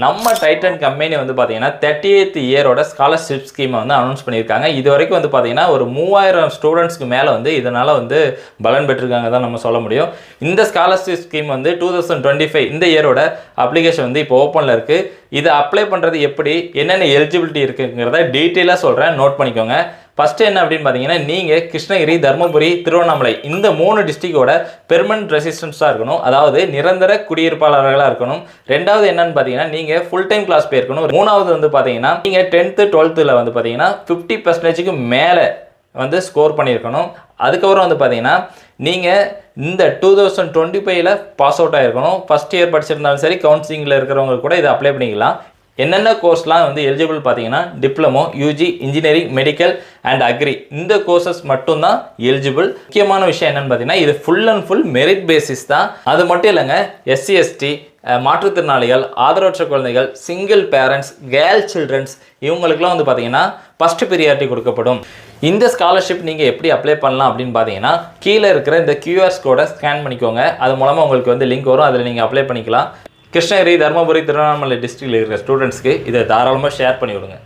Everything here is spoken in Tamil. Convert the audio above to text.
நம்ம டைட்டன் கம்பெனி வந்து பார்த்தீங்கன்னா 38th இயரோட ஸ்காலர்ஷிப் ஸ்கீமை வந்து அனௌன்ஸ் பண்ணியிருக்காங்க. இது வரைக்கும் வந்து பார்த்தீங்கன்னா ஒரு 3000 ஸ்டூடெண்ட்ஸ்க்கு மேலே வந்து இதனால் வந்து பலன் பெற்றிருக்காங்க தான் நம்ம சொல்ல முடியும். இந்த ஸ்காலர்ஷிப் ஸ்கீம் வந்து 2025 இந்த இயரோட அப்ளிகேஷன் வந்து இப்போ ஓப்பனில் இருக்குது. இதை அப்ளை பண்ணுறது எப்படி, என்னென்ன எலிஜிபிலிட்டி இருக்குங்கிறத டீட்டெயிலாக சொல்கிறேன், நோட் பண்ணிக்கோங்க. ஃபஸ்ட்டு என்ன அப்படின்னு பார்த்தீங்கன்னா, நீங்கள் கிருஷ்ணகிரி, தருமபுரி, திருவண்ணாமலை இந்த 3 டிஸ்ட்ரிக்டோட பெர்மனன்ட் ரெசிஸ்டன்ஸாக இருக்கணும், அதாவது நிரந்தர குடியிருப்பாளர்களாக இருக்கணும். ரெண்டாவது என்னன்னு பார்த்தீங்கன்னா, நீங்கள் ஃபுல் டைம் கிளாஸ் போயிருக்கணும். மூணாவது வந்து பார்த்தீங்கன்னா, நீங்கள் 10th 12th வந்து பார்த்தீங்கன்னா 50% மேலே வந்து ஸ்கோர் பண்ணியிருக்கணும். அதுக்கப்புறம் வந்து பார்த்தீங்கன்னா, நீங்கள் இந்த 2025 பாஸ் அவுட் ஆகிருக்கணும். ஃபஸ்ட் இயர் படிச்சிருந்தாலும் சரி, கவுன்சிலிங்கில் இருக்கிறவங்க கூட இதை அப்ளை பண்ணிக்கலாம். என்னென்ன கோர்ஸ்லாம் வந்து எலிஜிபிள் பார்த்தீங்கன்னா, diploma, UG, engineering, medical and agri இந்த கோர்சஸ் மட்டும்தான் எலிஜிபிள். முக்கியமான விஷயம் என்னென்னு பார்த்தீங்கன்னா, இது full and full merit basis தான். அது மட்டும் இல்லைங்க, SC ST, மாற்றுத்திறனாளிகள், ஆதரவற்ற குழந்தைகள், சிங்கிள் பேரண்ட்ஸ், கேர்ள் சில்ட்ரன்ஸ் இவங்களுக்குலாம் வந்து பார்த்தீங்கன்னா ஃபஸ்ட் ப்ரியாரிட்டி கொடுக்கப்படும். இந்த ஸ்காலர்ஷிப் நீங்கள் எப்படி அப்ளை பண்ணலாம் அப்படின்னு பார்த்தீங்கன்னா, கீழே இருக்கிற இந்த QR கோடை ஸ்கேன் பண்ணிக்கோங்க. அது மூலமாக உங்களுக்கு வந்து லிங்க் வரும், அதில் நீங்கள் அப்ளை பண்ணிக்கலாம். கிருஷ்ணகிரி, தருமபுரி, திருவண்ணாமலை டிஸ்ட்ரிக்டில் இருக்கிற ஸ்டூடெண்ட்ஸ்க்கு இதை தாராளமாக ஷேர் பண்ணி விடுங்க.